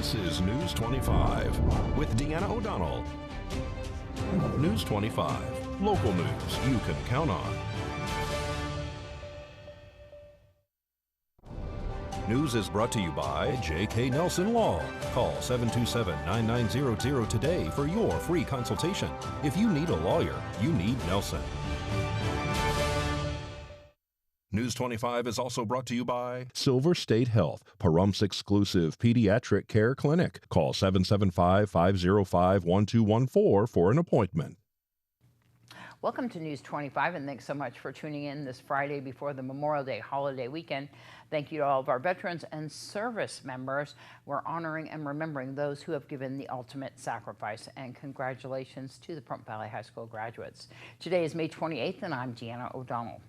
This is News 25 with Deanna O'Donnell. News 25, local news you can count on. News is brought to you by J.K. Nelson Law. Call 727-9900 today for your free consultation. If you need a lawyer, you need Nelson. News 25 is also brought to you by Silver State Health, Pahrump's exclusive pediatric care clinic. Call 775-505-1214 for an appointment. Welcome to News 25, and thanks so much for tuning in this Friday before the Memorial Day holiday weekend. Thank you to all of our veterans and service members. We're honoring and remembering those who have given the ultimate sacrifice, and congratulations to the Pahrump Valley High School graduates. Today is May 28th, and I'm Deanna O'Donnell.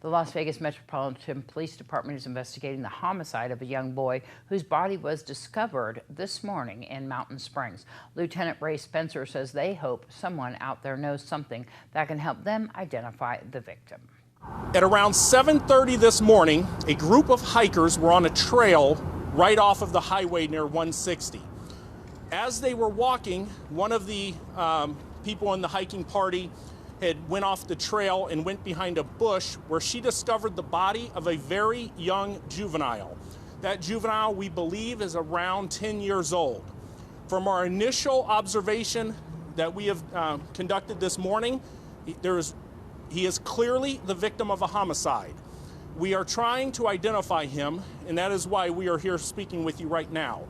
The Las Vegas Metropolitan Police Department is investigating the homicide of a young boy whose body was discovered this morning in Mountain Springs. Lieutenant Ray Spencer says they hope someone out there knows something that can help them identify the victim. At around 7:30 this morning, a group of hikers were on a trail right off of the highway near 160. As they were walking, one of the people in the hiking party went off the trail and went behind a bush where she discovered the body of a very young juvenile. That juvenile, we believe, is around 10 years old. From our initial observation that we have conducted this morning, he is clearly the victim of a homicide. We are trying to identify him, and that is why we are here speaking with you right now.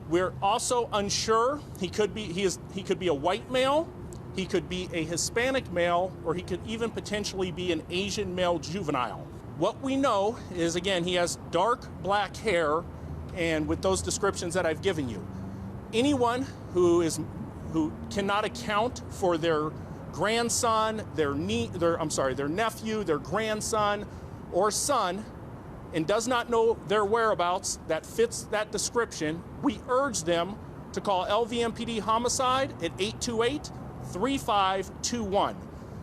We're also unsure. He could be a white male, he could be a Hispanic male, or he could even potentially be an Asian male juvenile. What we know is, again, he has dark black hair, and with those descriptions that I've given you, anyone who cannot account for their grandson, their nephew, their grandson, or son, and does not know their whereabouts that fits that description, we urge them to call LVM PD Homicide at 828-3521.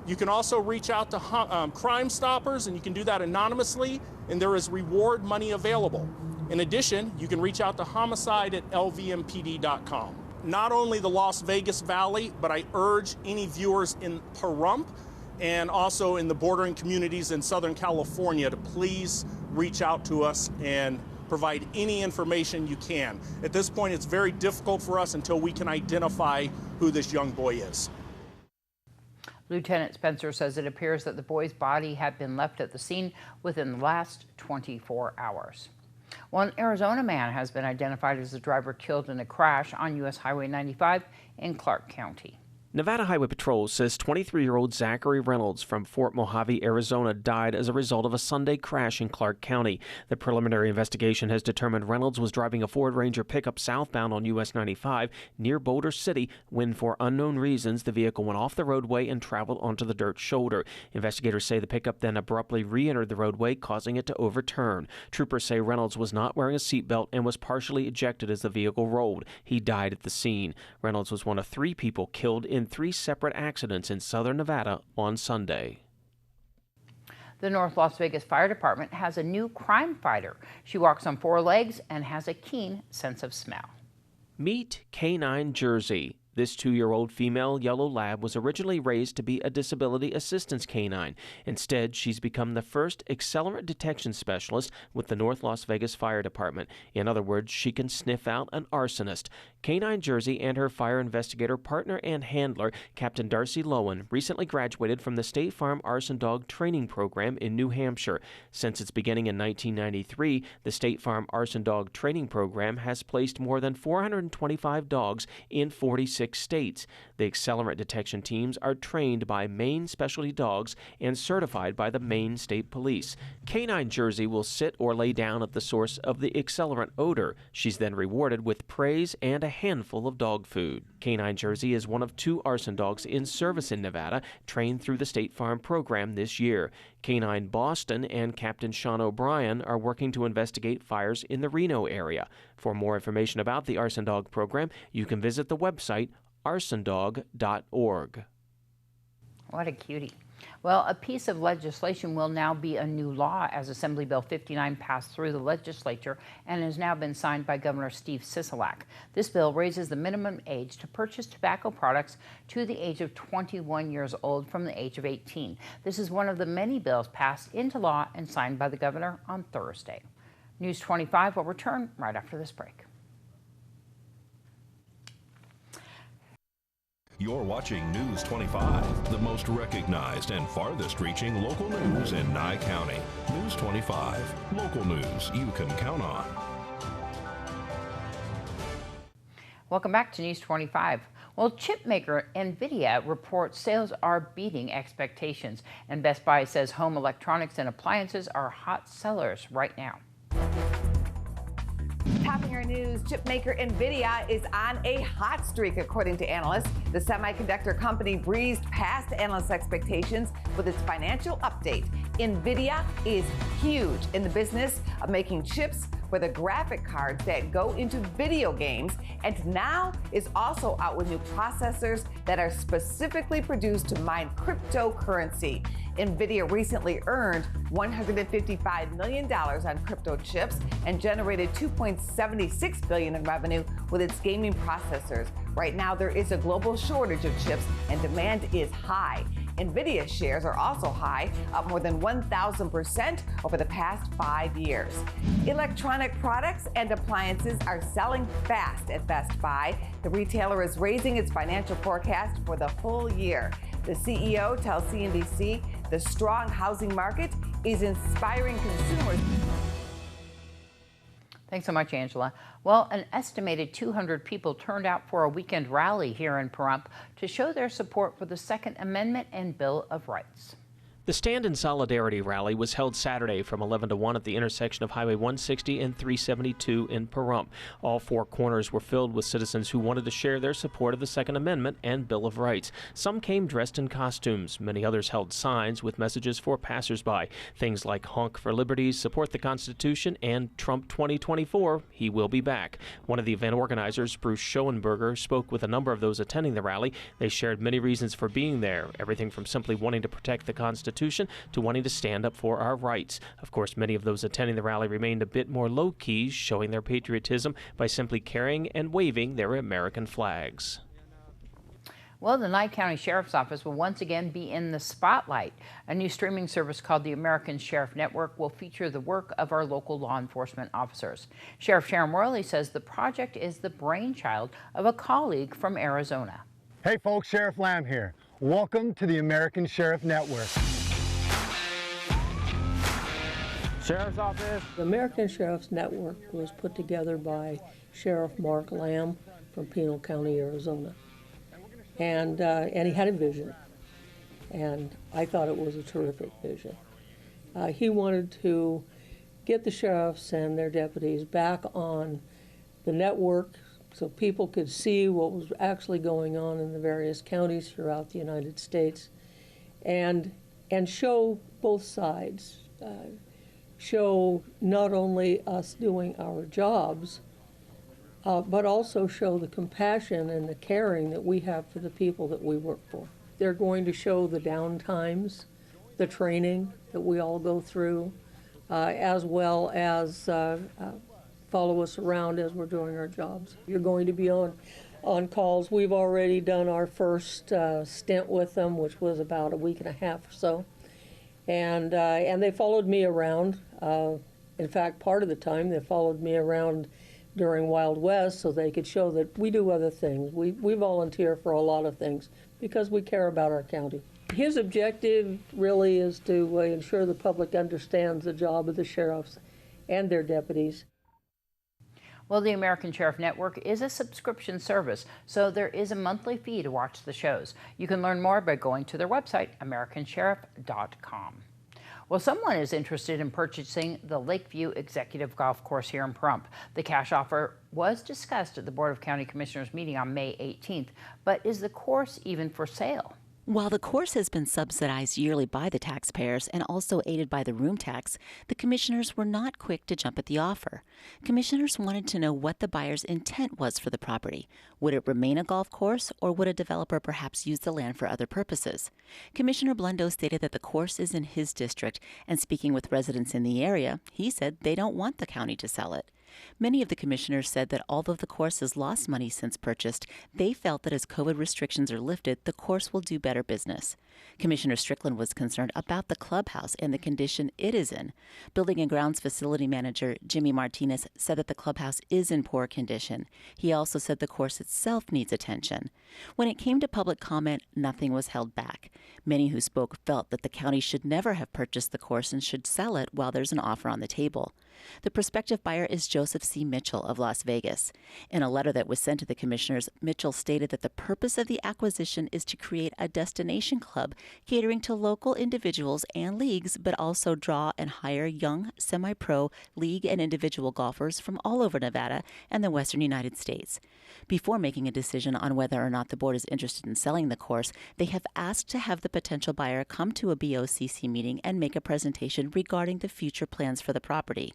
You can also reach out to Crime Stoppers, and you can do that anonymously, and there is reward money available. In addition, you can reach out to homicide@lvmpd.com. Not only the Las Vegas Valley, but I urge any viewers in Pahrump and also in the bordering communities in Southern California to please reach out to us and provide any information you can. At this point, it's very difficult for us until we can identify who this young boy is. Lieutenant Spencer says it appears that the boy's body had been left at the scene within the last 24 hours. One Arizona man has been identified as the driver killed in a crash on U.S. Highway 95 in Clark County. Nevada Highway Patrol says 23-year-old Zachary Reynolds from Fort Mojave, Arizona, died as a result of a Sunday crash in Clark County. The preliminary investigation has determined Reynolds was driving a Ford Ranger pickup southbound on US 95 near Boulder City when, for unknown reasons, the vehicle went off the roadway and traveled onto the dirt shoulder. Investigators say the pickup then abruptly re-entered the roadway, causing it to overturn. Troopers say Reynolds was not wearing a seatbelt and was partially ejected as the vehicle rolled. He died at the scene. Reynolds was one of 3 people killed in 3 separate accidents in southern Nevada on Sunday. The North Las Vegas Fire Department has a new crime fighter. She walks on 4 legs and has a keen sense of smell. Meet Canine Jersey. This 2-year-old female yellow lab was originally raised to be a disability assistance canine. Instead, she's become the first accelerant detection specialist with the North Las Vegas Fire Department. In other words, she can sniff out an arsonist. Canine Jersey and her fire investigator partner and handler, Captain Darcy Lowen, recently graduated from the State Farm Arson Dog Training Program in New Hampshire. Since its beginning in 1993, the State Farm Arson Dog Training Program has placed more than 425 dogs in 46 states. The accelerant detection teams are trained by Maine Specialty Dogs and certified by the Maine State Police. Canine Jersey will sit or lay down at the source of the accelerant odor. She's then rewarded with praise and a handful of dog food. Canine Jersey is one of 2 arson dogs in service in Nevada, trained through the State Farm program this year. Canine Boston and Captain Sean O'Brien are working to investigate fires in the Reno area. For more information about the Arson Dog program, you can visit the website arsondog.org. What a cutie. Well, a piece of legislation will now be a new law as Assembly Bill 59 passed through the legislature and has now been signed by Governor Steve Sisolak. This bill raises the minimum age to purchase tobacco products to the age of 21 years old from the age of 18. This is one of the many bills passed into law and signed by the governor on Thursday. News 25 will return right after this break. You're watching News 25, the most recognized and farthest reaching local news in Nye County. News 25, local news you can count on. Welcome back to News 25. Well, chip maker NVIDIA reports sales are beating expectations, and Best Buy says home electronics and appliances are hot sellers right now. Topping our news, chip maker NVIDIA is on a hot streak, according to analysts. The semiconductor company breezed past analysts' expectations with its financial update. NVIDIA is huge in the business of making chips for the graphic cards that go into video games, and now is also out with new processors that are specifically produced to mine cryptocurrency. NVIDIA recently earned $155 million on crypto chips and generated $2.76 billion in revenue with its gaming processors. Right now, there is a global shortage of chips and demand is high. NVIDIA shares are also high, up more than 1,000% over the past 5 years. Electronic products and appliances are selling fast at Best Buy. The retailer is raising its financial forecast for the full year. The CEO tells CNBC the strong housing market is inspiring consumers. Thanks so much, Angela. Well, an estimated 200 people turned out for a weekend rally here in Pahrump to show their support for the Second Amendment and Bill of Rights. The Stand in Solidarity rally was held Saturday from 11 to 1 at the intersection of Highway 160 and 372 in Pahrump. All four corners were filled with citizens who wanted to share their support of the Second Amendment and Bill of Rights. Some came dressed in costumes. Many others held signs with messages for passersby. Things like honk for liberties, support the Constitution, and Trump 2024, he will be back. One of the event organizers, Bruce Schoenberger, spoke with a number of those attending the rally. They shared many reasons for being there, everything from simply wanting to protect the Constitution to wanting to stand up for our rights. Of course, many of those attending the rally remained a bit more low-key, showing their patriotism by simply carrying and waving their American flags. Well, the Nye County Sheriff's Office will once again be in the spotlight. A new streaming service called the American Sheriff Network will feature the work of our local law enforcement officers. Sheriff Sharon Worley says the project is the brainchild of a colleague from Arizona. Hey folks, Sheriff Lamb here. Welcome to the American Sheriff Network. Sheriff's Office. The American Sheriff's Network was put together by Sheriff Mark Lamb from Pinal County, Arizona. And he had a vision, and I thought it was a terrific vision. He wanted to get the sheriffs and their deputies back on the network so people could see what was actually going on in the various counties throughout the United States, and show both sides. Show not only us doing our jobs, but also show the compassion and the caring that we have for the people that we work for. They're going to show the downtimes, the training that we all go through, as well as follow us around as we're doing our jobs. You're going to be on calls. We've already done our first stint with them, which was about a week and a half or so. And they followed me around. In fact, part of the time they followed me around during Wild West so they could show that we do other things. We volunteer for a lot of things because we care about our county. His objective really is to ensure the public understands the job of the sheriffs and their deputies. Well, the American Sheriff Network is a subscription service, so there is a monthly fee to watch the shows. You can learn more by going to their website, americansheriff.com. Well, someone is interested in purchasing the Lakeview Executive Golf Course here in Pahrump. The cash offer was discussed at the Board of County Commissioners meeting on May 18th, but is the course even for sale? While the course has been subsidized yearly by the taxpayers and also aided by the room tax, the commissioners were not quick to jump at the offer. Commissioners wanted to know what the buyer's intent was for the property. Would it remain a golf course, or would a developer perhaps use the land for other purposes? Commissioner Blendo stated that the course is in his district, and speaking with residents in the area, he said they don't want the county to sell it. Many of the commissioners said that although the course has lost money since purchased, they felt that as COVID restrictions are lifted, the course will do better business. Commissioner Strickland was concerned about the clubhouse and the condition it is in. Building and Grounds Facility Manager Jimmy Martinez said that the clubhouse is in poor condition. He also said the course itself needs attention. When it came to public comment, nothing was held back. Many who spoke felt that the county should never have purchased the course and should sell it while there's an offer on the table. The prospective buyer is Joseph C. Mitchell of Las Vegas. In a letter that was sent to the commissioners, Mitchell stated that the purpose of the acquisition is to create a destination club catering to local individuals and leagues, but also draw and hire young, semi-pro, league and individual golfers from all over Nevada and the western United States. Before making a decision on whether or not the board is interested in selling the course, they have asked to have the potential buyer come to a BOCC meeting and make a presentation regarding the future plans for the property.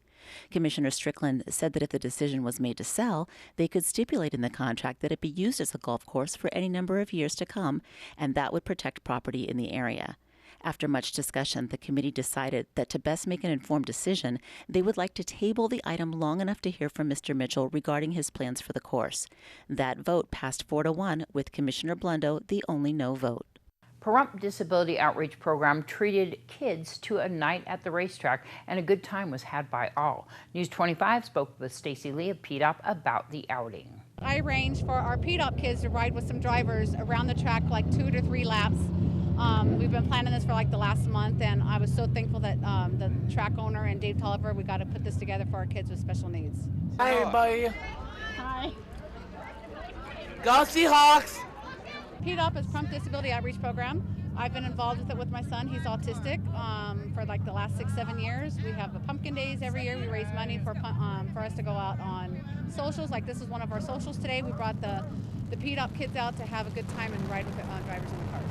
Commissioner Strickland said that if the decision was made to sell, they could stipulate in the contract that it be used as a golf course for any number of years to come, and that would protect property in the area. After much discussion, the committee decided that to best make an informed decision, they would like to table the item long enough to hear from Mr. Mitchell regarding his plans for the course. That vote passed 4-1, with Commissioner Blendo the only no vote. Pahrump Disability Outreach Program treated kids to a night at the racetrack, and a good time was had by all. News 25 spoke with Stacy Lee of PDOP about the outing. I arranged for our PDOP kids to ride with some drivers around the track like 2 to 3 laps. We've been planning this for like the last month, and I was so thankful that the track owner and Dave Tolliver, we got to put this together for our kids with special needs. Hi everybody. Hi. Go Seahawks! PDOP is Pahrump Disability Outreach Program. I've been involved with it with my son. He's autistic for like the last 6-7 years. We have the pumpkin days every year. We raise money for us to go out on socials. Like this is one of our socials today. We brought the PDOP kids out to have a good time and ride with drivers in the cars.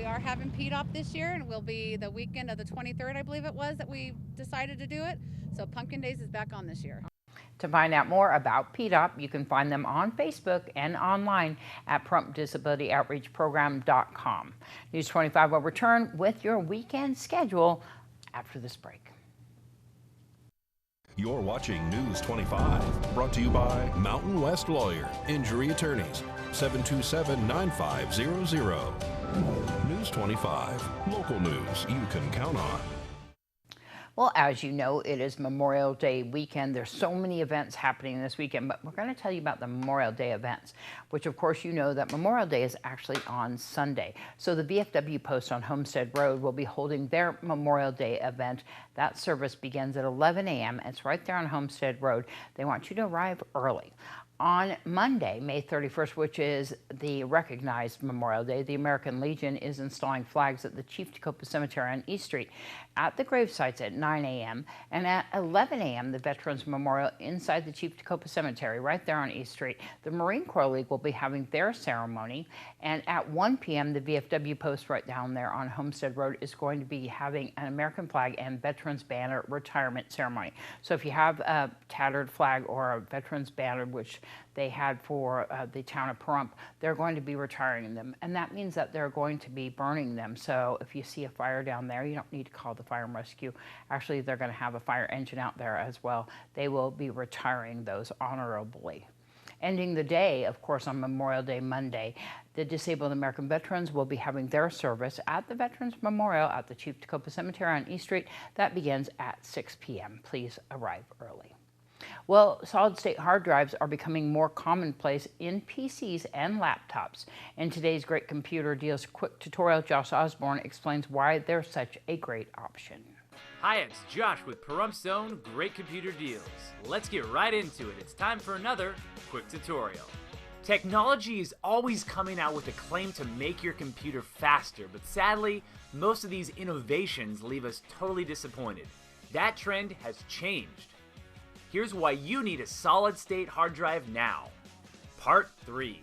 Are having PDOP this year, and it will be the weekend of the 23rd, I believe it was, that we decided to do it. So Pumpkin Days is back on this year. To find out more about PDOP, you can find them on Facebook and online at PahrumpDisabilityOutreachProgram.com. News 25 will return with your weekend schedule after this break. You're watching News 25, brought to you by Mountain West Lawyer, Injury Attorneys, 727-9500. News 25, local news you can count on. Well, as you know, it is Memorial Day weekend. There's so many events happening this weekend, but we're going to tell you about the Memorial Day events, which of course you know that Memorial Day is actually on Sunday. So the VFW Post on Homestead Road will be holding their Memorial Day event. That service begins at 11 a.m. It's right there on Homestead Road. They want you to arrive early. On Monday, May 31st, which is the recognized Memorial Day, the American Legion is installing flags at the Chief Tecumseh Cemetery on East Street at the grave sites at 9 a.m. and at 11 a.m. the Veterans Memorial inside the Chief Tecumseh Cemetery right there on East Street. The Marine Corps League will be having their ceremony, and at 1 p.m. the VFW Post right down there on Homestead Road is going to be having an American flag and Veterans Banner retirement ceremony. So if you have a tattered flag or a Veterans Banner, which they had for the town of Pahrump, they're going to be retiring them, and that means that they're going to be burning them. So if you see a fire down there, you don't need to call the fire and rescue. Actually, they're going to have a fire engine out there as well. They will be retiring those honorably. Ending the day, of course, on Memorial Day Monday, the Disabled American Veterans will be having their service at the Veterans Memorial at the Chief Tecumseh Cemetery on East Street. That begins at 6 p.m. Please arrive early. Well, solid-state hard drives are becoming more commonplace in PCs and laptops. In today's Great Computer Deals quick tutorial, Josh Osborne explains why they're such a great option. Hi, it's Josh with Pahrump's own Great Computer Deals. Let's get right into it. It's time for another quick tutorial. Technology is always coming out with a claim to make your computer faster, but sadly, most of these innovations leave us totally disappointed. That trend has changed. Here's why you need a solid-state hard drive now. Part 3.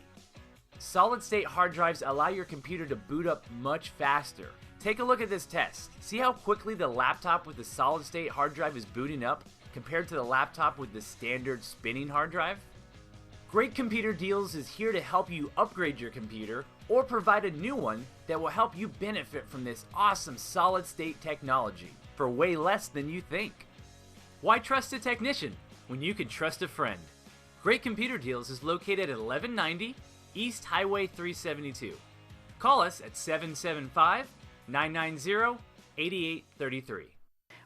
Solid-state hard drives allow your computer to boot up much faster. Take a look at this test. See how quickly the laptop with the solid-state hard drive is booting up compared to the laptop with the standard spinning hard drive? Great Computer Deals is here to help you upgrade your computer or provide a new one that will help you benefit from this awesome solid-state technology for way less than you think. Why trust a technician when you can trust a friend? Great Computer Deals is located at 1190 East Highway 372. Call us at 775-990-8833.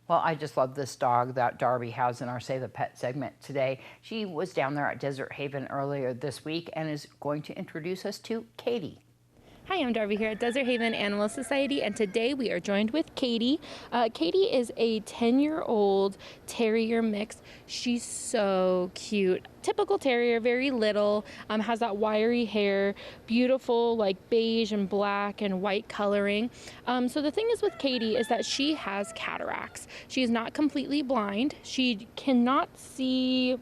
Well, I just love this dog that Darby has in our Save a Pet segment today. She was down there at Desert Haven earlier this week and is going to introduce us to Katie. Hi, I'm Darby here at Desert Haven Animal Society, and today we are joined with Katie. Katie is a 10-year-old terrier mix. She's so cute. Typical terrier, very little, has that wiry hair, beautiful like beige and black and white coloring. So the thing is with Katie is that she has cataracts. She is not completely blind. She cannot see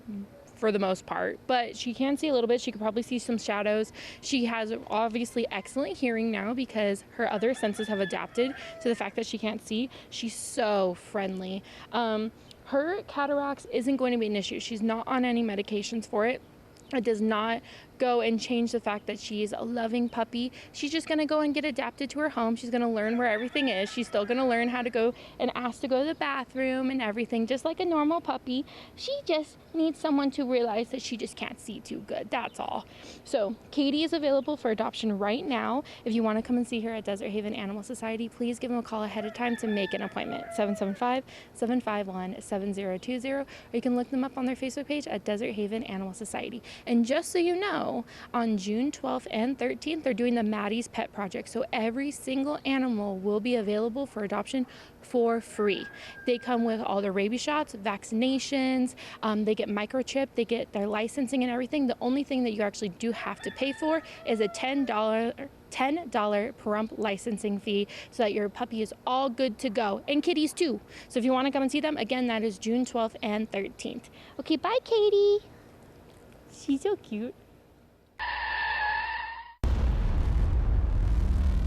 for the most part, but she can see a little bit. She can probably see some shadows. She has obviously excellent hearing now because her other senses have adapted to the fact that she can't see. She's so friendly. Her cataracts isn't going to be an issue. She's not on any medications for it. It does not go and change the fact that she is a loving puppy. She's just going to go and get adapted to her home. She's going to learn where everything is. She's still going to learn how to go and ask to go to the bathroom and everything, just like a normal puppy. She just needs someone to realize that she just can't see too good. That's all. So Katie is available for adoption right now. If you want to come and see her at Desert Haven Animal Society, please give them a call ahead of time to make an appointment. 775-751-7020, or you can look them up on their Facebook page at Desert Haven Animal Society. And just so you know, on June 12th and 13th, they're doing the Maddie's Pet Project. So every single animal will be available for adoption for free. They come with all their rabies shots, vaccinations, they get microchipped, they get their licensing and everything. The only thing that you actually do have to pay for is a $10 Pahrump licensing fee so that your puppy is all good to go, and kitties too. So if you want to come and see them, again, that is June 12th and 13th. Okay, bye Katie. She's so cute.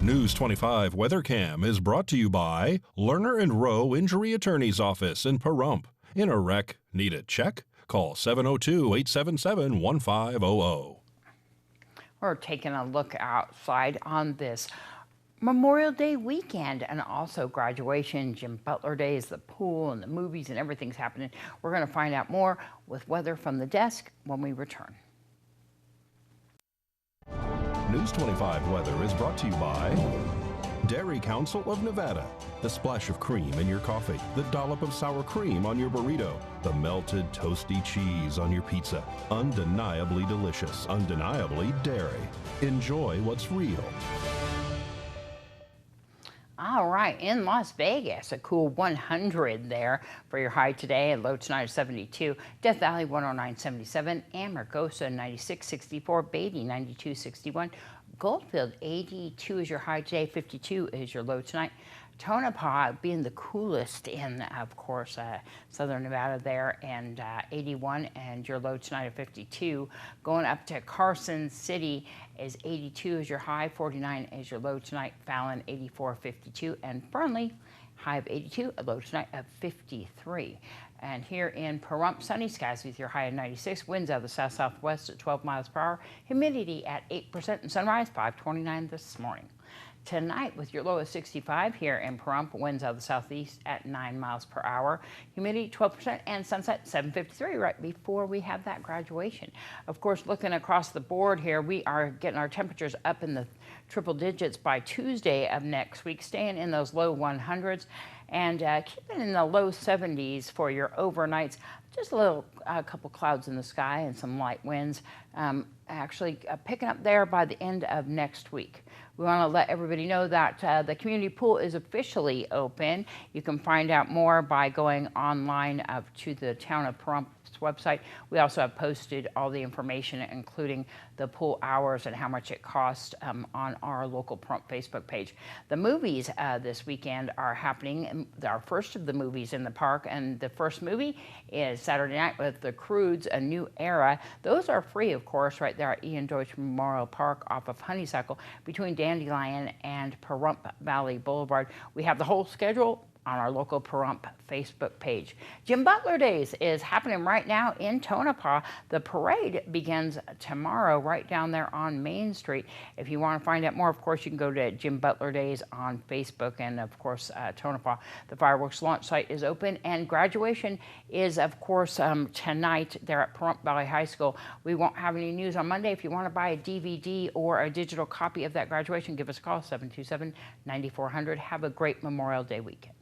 News 25 Weather Cam is brought to you by Lerner and Rowe Injury Attorney's Office in Pahrump. In a wreck, need a check? Call 702-877-1500. We're taking a look outside on this Memorial Day weekend and also graduation. Jim Butler Day is the pool and the movies and everything's happening. We're going to find out more with weather from the desk when we return. News 25 weather is brought to you by Dairy Council of Nevada. The splash of cream in your coffee, the dollop of sour cream on your burrito, the melted toasty cheese on your pizza. Undeniably delicious, undeniably dairy. Enjoy what's real. All right, in Las Vegas, a cool 100 there for your high today, and low tonight of 72. Death Valley 109.77, Amargosa 96.64, Beatty 92.61, Goldfield 82 is your high today, 52 is your low tonight. Tonopah being the coolest in, of course, southern Nevada there, and 81, and your low tonight of 52. Going up to Carson City is 82 is your high, 49 is your low tonight. Fallon 84.52, and Fernley high of 82, a low tonight of 53. And here in Pahrump, sunny skies with your high of 96, winds out of the south-southwest at 12 miles per hour, humidity at 8%, and sunrise 5:29 this morning. Tonight, with your low of 65 here in Pahrump, winds out of the southeast at 9 miles per hour, humidity 12%, and sunset 7:53 right before we have that graduation. Of course, looking across the board here, we are getting our temperatures up in the triple digits by Tuesday of next week, staying in those low 100s, and keeping in the low 70s for your overnights. Just a couple clouds in the sky and some light winds, actually picking up there by the end of next week. We want to let everybody know that the community pool is officially open. You can find out more by going online to the town of Pahrump's website. We also have posted all the information, including the pool hours and how much it costs on our local Pahrump Facebook page. The movies this weekend are happening. Our first of the movies in the park, and the first movie is Saturday night with The Croods, A New Era. Those are free, of course, right there at Ian Deutsch Memorial Park off of Honeysuckle between Dandelion and Pahrump Valley Boulevard. We have the whole schedule on our local Pahrump Facebook page. Jim Butler Days is happening right now in Tonopah. The parade begins tomorrow right down there on Main Street. If you want to find out more, of course, you can go to Jim Butler Days on Facebook and, of course, Tonopah. The fireworks launch site is open, and graduation is, of course, tonight there at Pahrump Valley High School. We won't have any news on Monday. If you want to buy a DVD or a digital copy of that graduation, give us a call, 727-9400. Have a great Memorial Day weekend.